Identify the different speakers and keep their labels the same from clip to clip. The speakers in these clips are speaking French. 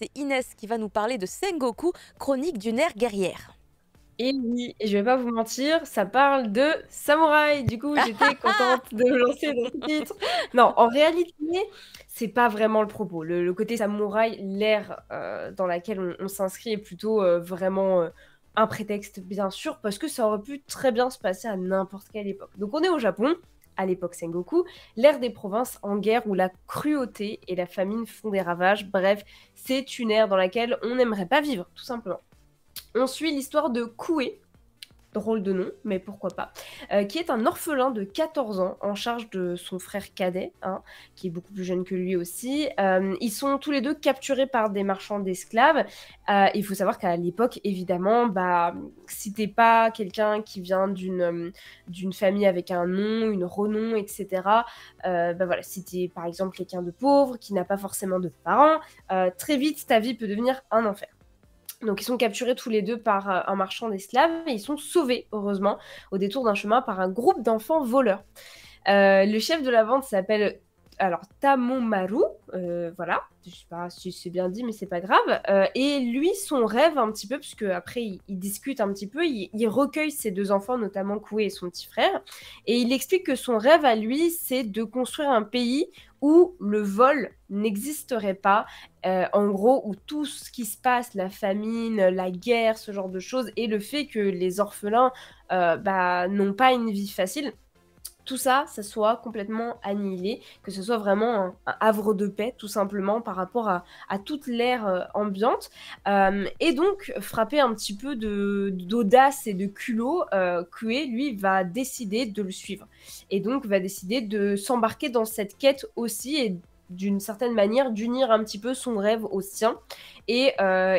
Speaker 1: c'est Inès qui va nous parler de Sengoku, chronique d'une ère guerrière.
Speaker 2: Et oui, et je vais pas vous mentir, ça parle de samouraï. Du coup, j'étais contente de me lancer dans ce titre. Non, en réalité, c'est pas vraiment le propos. Le côté samouraï, l'ère dans laquelle on s'inscrit est plutôt vraiment un prétexte, bien sûr, parce que ça aurait pu très bien se passer à n'importe quelle époque. Donc on est au Japon, à l'époque Sengoku, l'ère des provinces en guerre où la cruauté et la famine font des ravages. Bref, c'est une ère dans laquelle on n'aimerait pas vivre, tout simplement. On suit l'histoire de Koué, drôle de nom, mais pourquoi pas, qui est un orphelin de 14 ans en charge de son frère cadet, hein, qui est beaucoup plus jeune que lui aussi. Ils sont tous les deux capturés par des marchands d'esclaves. Il faut savoir qu'à l'époque, évidemment, bah, si t'es pas quelqu'un qui vient d'une famille avec un nom, une renom, etc., bah voilà, si t'es par exemple quelqu'un de pauvre, qui n'a pas forcément de parents, très vite, ta vie peut devenir un enfer. Donc ils sont capturés tous les deux par un marchand d'esclaves et ils sont sauvés, heureusement, au détour d'un chemin par un groupe d'enfants voleurs. Le chef de la bande s'appelle alors Tamomaru, voilà, je sais pas si c'est bien dit, mais c'est pas grave. Et lui, son rêve un petit peu, puisque après il discute un petit peu, il recueille ses deux enfants, notamment Koué et son petit frère, et il explique que son rêve à lui, c'est de construire un pays où le vol n'existerait pas, en gros, où tout ce qui se passe, la famine, la guerre, ce genre de choses, et le fait que les orphelins bah, n'ont pas une vie facile, tout ça, ça soit complètement annihilé, que ce soit vraiment un havre de paix, tout simplement, par rapport à toute l'ère ambiante. Et donc, frappé un petit peu d'audace et de culot, Kue, lui, va décider de le suivre. Et donc, va décider de s'embarquer dans cette quête aussi, et d'une certaine manière, d'unir un petit peu son rêve au sien. Et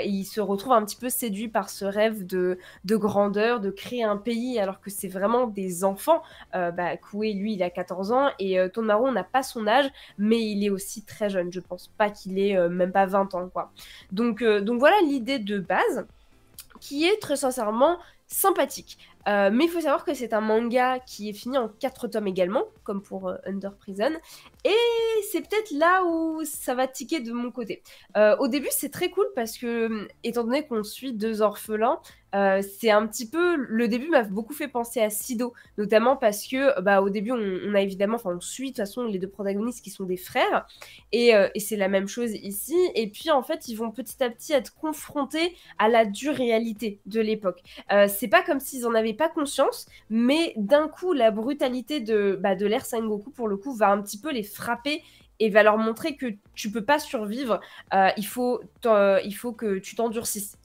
Speaker 2: il se retrouve un petit peu séduit par ce rêve de grandeur, de créer un pays, alors que c'est vraiment des enfants. Bah, Koué, lui, il a 14 ans et Tonmaru n'a pas son âge, mais il est aussi très jeune. Je pense pas qu'il ait même pas 20 ans, quoi. Donc voilà l'idée de base, qui est très sincèrement sympathique. Mais il faut savoir que c'est un manga qui est fini en 4 tomes également, comme pour Under Prison. Et c'est peut-être là où ça va tiquer de mon côté. Au début, c'est très cool parce que, étant donné qu'on suit deux orphelins, c'est un petit peu. Le début m'a beaucoup fait penser à Sido, notamment parce que, bah, au début, on a évidemment. Enfin, on suit de toute façon les deux protagonistes qui sont des frères. Et c'est la même chose ici. Et puis, en fait, ils vont petit à petit être confrontés à la dure réalité de l'époque. C'est pas comme s'ils en avaient pas conscience, mais d'un coup, la brutalité de l'ère Sengoku, pour le coup, va un petit peu les frapper et va leur montrer que tu peux pas survivre. Il faut que tu t'endurcisses.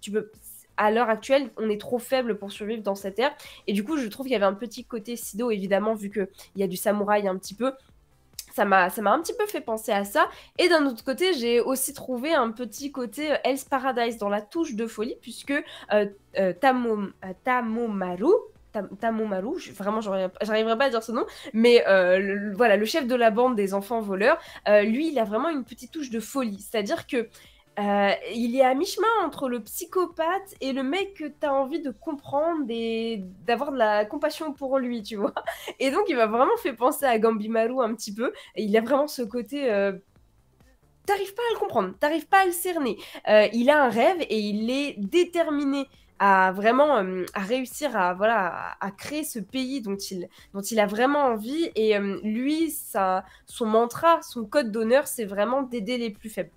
Speaker 2: À l'heure actuelle, on est trop faible pour survivre dans cette ère. Et du coup, je trouve qu'il y avait un petit côté Sido, évidemment, vu qu'il y a du samouraï un petit peu. Ça m'a un petit peu fait penser à ça. Et d'un autre côté, j'ai aussi trouvé un petit côté Hell's Paradise dans la touche de folie, puisque Tamomaru, vraiment, j'arriverai pas à dire ce nom, mais voilà, le chef de la bande des enfants voleurs, lui, il a vraiment une petite touche de folie. C'est-à-dire que il est à mi-chemin entre le psychopathe et le mec que t'as envie de comprendre et d'avoir de la compassion pour lui, tu vois. Et donc, il m'a vraiment fait penser à Gambimaru un petit peu. Et il a vraiment ce côté. T'arrives pas à le comprendre, t'arrives pas à le cerner. Il a un rêve et il est déterminé à vraiment à réussir à voilà à créer ce pays dont il a vraiment envie. Et lui, son mantra, son code d'honneur, c'est vraiment d'aider les plus faibles.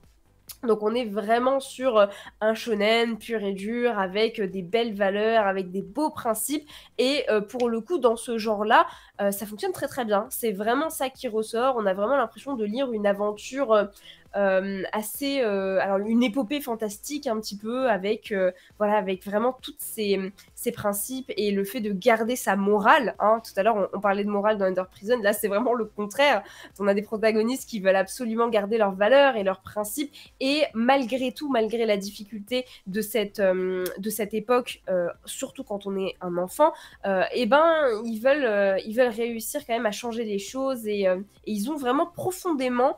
Speaker 2: Donc on est vraiment sur un shonen pur et dur, avec des belles valeurs, avec des beaux principes. Et pour le coup, dans ce genre-là, ça fonctionne très très bien. C'est vraiment ça qui ressort. On a vraiment l'impression de lire une aventure assez... alors une épopée fantastique un petit peu, avec, voilà, avec vraiment tous ces principes et le fait de garder sa morale. Hein. Tout à l'heure, on parlait de morale dans Under Prison. Là, c'est vraiment le contraire. On a des protagonistes qui veulent absolument garder leurs valeurs et leurs principes. Et malgré tout, malgré la difficulté de cette époque, surtout quand on est un enfant, et ben ils veulent réussir quand même à changer les choses, et ils ont vraiment profondément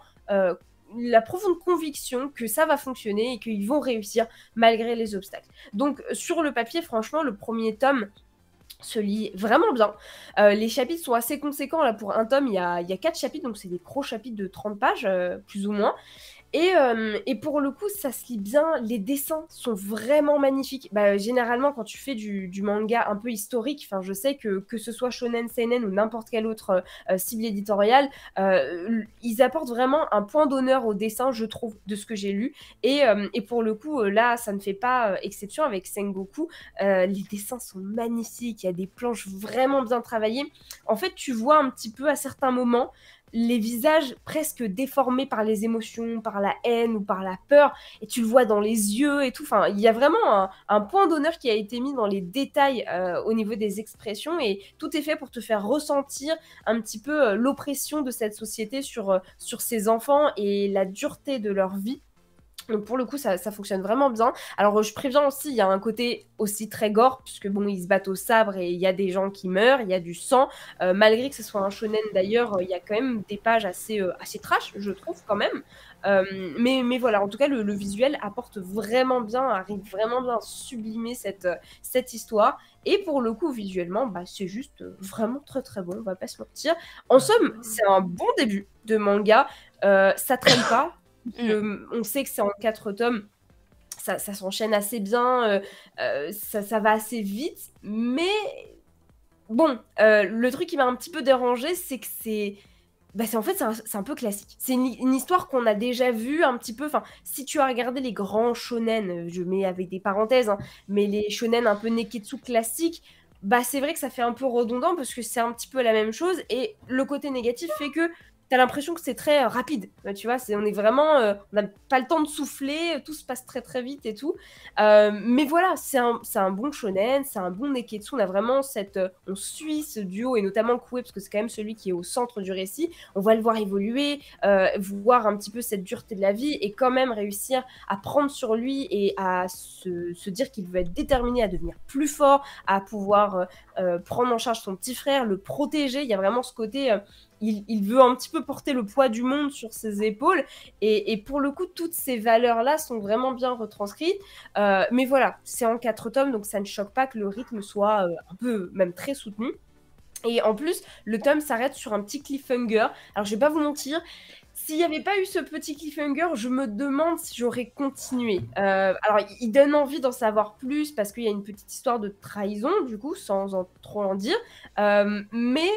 Speaker 2: la profonde conviction que ça va fonctionner et qu'ils vont réussir malgré les obstacles. Donc sur le papier, franchement, le premier tome se lit vraiment bien. Les chapitres sont assez conséquents. Là, pour un tome, il y a 4 chapitres, donc c'est des gros chapitres de 30 pages, plus ou moins. Et pour le coup, ça se lit bien. Les dessins sont vraiment magnifiques. Bah, généralement, quand tu fais du manga un peu historique, enfin, je sais que ce soit shonen, seinen ou n'importe quelle autre cible éditoriale, ils apportent vraiment un point d'honneur au dessin, je trouve, de ce que j'ai lu. Et pour le coup, là, ça ne fait pas exception avec Sengoku. Les dessins sont magnifiques. Il y a des planches vraiment bien travaillées. En fait, tu vois un petit peu à certains moments les visages presque déformés par les émotions, par la haine ou par la peur, et tu le vois dans les yeux et tout. Enfin, il y a vraiment un point d'honneur qui a été mis dans les détails au niveau des expressions, et tout est fait pour te faire ressentir un petit peu l'oppression de cette société sur ces enfants et la dureté de leur vie. Donc pour le coup, ça fonctionne vraiment bien. Alors je préviens aussi, il y a un côté aussi très gore, puisque bon, ils se battent au sabre et il y a des gens qui meurent, il y a du sang. Malgré que ce soit un shonen d'ailleurs, il y a quand même des pages assez trash, je trouve quand même. Mais voilà, en tout cas, le visuel apporte vraiment bien, arrive vraiment bien à sublimer cette histoire. Et pour le coup, visuellement, bah, c'est juste vraiment très très bon, on va pas se mentir. En somme, c'est un bon début de manga. Ça traîne pas. On sait que c'est en 4 tomes, ça s'enchaîne assez bien, ça va assez vite, mais bon, le truc qui m'a un petit peu dérangé, c'est que en fait, c'est un peu classique. C'est une histoire qu'on a déjà vue un petit peu. Enfin, si tu as regardé les grands shonen, je mets avec des parenthèses, hein, mais les shonen un peu neketsu classiques, bah c'est vrai que ça fait un peu redondant parce que c'est un petit peu la même chose. Et le côté négatif fait que t'as l'impression que c'est très rapide. Tu vois, on est vraiment, on n'a pas le temps de souffler, tout se passe très très vite et tout. Mais voilà, c'est un bon shonen, c'est un bon neketsu. On a vraiment on suit ce duo et notamment Koué parce que c'est quand même celui qui est au centre du récit. On va le voir évoluer, voir un petit peu cette dureté de la vie et quand même réussir à prendre sur lui et à se dire qu'il veut être déterminé à devenir plus fort, à pouvoir prendre en charge son petit frère, le protéger. Il y a vraiment ce côté, il veut un petit peu porter le poids du monde sur ses épaules. Et pour le coup, toutes ces valeurs-là sont vraiment bien retranscrites. Mais voilà, c'est en 4 tomes, donc ça ne choque pas que le rythme soit un peu, même très soutenu. Et en plus, le tome s'arrête sur un petit cliffhanger. Alors, je vais pas vous mentir, s'il n'y avait pas eu ce petit cliffhanger, je me demande si j'aurais continué. Alors, il donne envie d'en savoir plus parce qu'il y a une petite histoire de trahison, du coup, sans trop en dire. Mais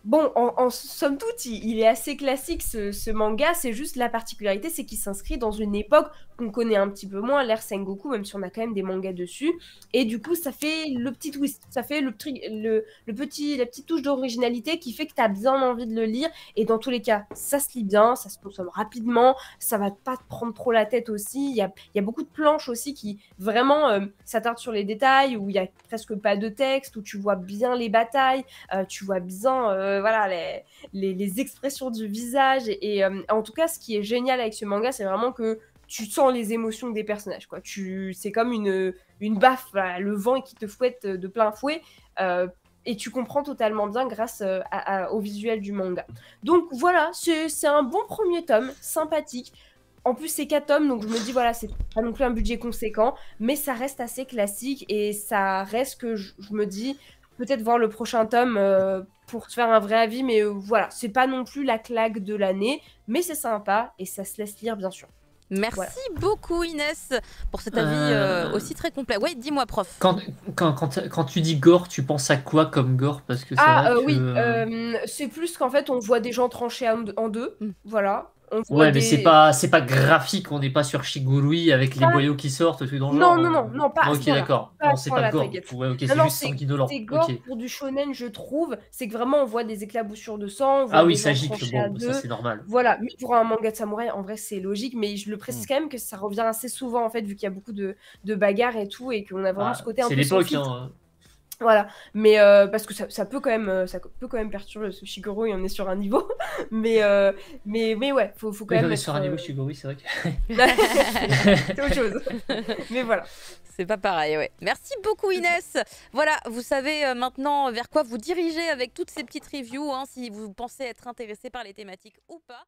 Speaker 2: bon, en somme toute, il est assez classique ce manga. C'est juste la particularité, c'est qu'il s'inscrit dans une époque qu'on connaît un petit peu moins, l'ère Sengoku, même si on a quand même des mangas dessus. Et du coup, ça fait le petit twist, ça fait la petite touche d'originalité qui fait que tu as bien envie de le lire. Et dans tous les cas, ça se lit bien, ça se consomme rapidement, ça va pas te prendre trop la tête aussi. Il y a beaucoup de planches aussi qui vraiment s'attardent sur les détails, où il y a presque pas de texte, où tu vois bien les batailles, tu vois bien voilà, les expressions du visage. Et en tout cas, ce qui est génial avec ce manga, c'est vraiment que tu sens les émotions des personnages, quoi. C'est comme une baffe, voilà, le vent qui te fouette de plein fouet. Et tu comprends totalement bien grâce au visuel du manga. Donc voilà, c'est un bon premier tome, sympathique. En plus, c'est 4 tomes, donc je me dis, voilà, c'est pas non plus un budget conséquent, mais ça reste assez classique et ça reste que je me dis, peut-être voir le prochain tome pour se faire un vrai avis, mais voilà, c'est pas non plus la claque de l'année, mais c'est sympa et ça se laisse lire, bien sûr.
Speaker 1: Merci
Speaker 2: Voilà.
Speaker 1: beaucoup Inès pour cet avis aussi très complet. Ouais, dis-moi prof.
Speaker 3: Quand tu dis gore, tu penses à quoi comme gore? Parce que c'est vrai que...
Speaker 2: oui, c'est plus qu'en fait on voit des gens tranchés en deux, voilà. On voit
Speaker 3: Ouais, mais c'est pas graphique, on n'est pas sur Shigurui avec les
Speaker 2: Pas-
Speaker 3: boyaux qui sortent, tout dans le
Speaker 2: Non,
Speaker 3: genre.
Speaker 2: non, pas à ce
Speaker 3: Ok,
Speaker 2: point-là.
Speaker 3: d'accord.
Speaker 2: Pas à
Speaker 3: Non,
Speaker 2: ce
Speaker 3: c'est pas
Speaker 2: point-là,
Speaker 3: gore.
Speaker 2: t'inquiète.
Speaker 3: Ouais, ok,
Speaker 2: Non,
Speaker 3: c'est
Speaker 2: non,
Speaker 3: juste sanguinolent.
Speaker 2: c'est gore
Speaker 3: Ok.
Speaker 2: pour du shonen, je trouve. C'est que vraiment on voit des éclaboussures de sang, on voit
Speaker 3: Ah oui,
Speaker 2: des
Speaker 3: ça
Speaker 2: gens
Speaker 3: gicle,
Speaker 2: tranchés à
Speaker 3: bon, ça
Speaker 2: deux.
Speaker 3: c'est normal.
Speaker 2: Voilà, mais pour un manga de samouraï, en vrai, c'est logique, mais je le précise quand même que ça revient assez souvent, en fait, vu qu'il y a beaucoup de bagarres et tout, et qu'on a vraiment ce côté un
Speaker 3: C'est
Speaker 2: peu sans
Speaker 3: l'époque,
Speaker 2: filtre.
Speaker 3: hein.
Speaker 2: Voilà, mais parce que ça peut quand même perturber ce Shigoro et on est sur un niveau, mais ouais, faut quand
Speaker 3: Oui,
Speaker 2: même
Speaker 3: on est
Speaker 2: être.
Speaker 3: sur un niveau Shigurui, c'est vrai que...
Speaker 2: C'est autre chose. Mais voilà.
Speaker 1: C'est pas pareil, ouais. Merci beaucoup Inès. Voilà, vous savez maintenant vers quoi vous dirigez avec toutes ces petites reviews, hein, si vous pensez être intéressé par les thématiques ou pas.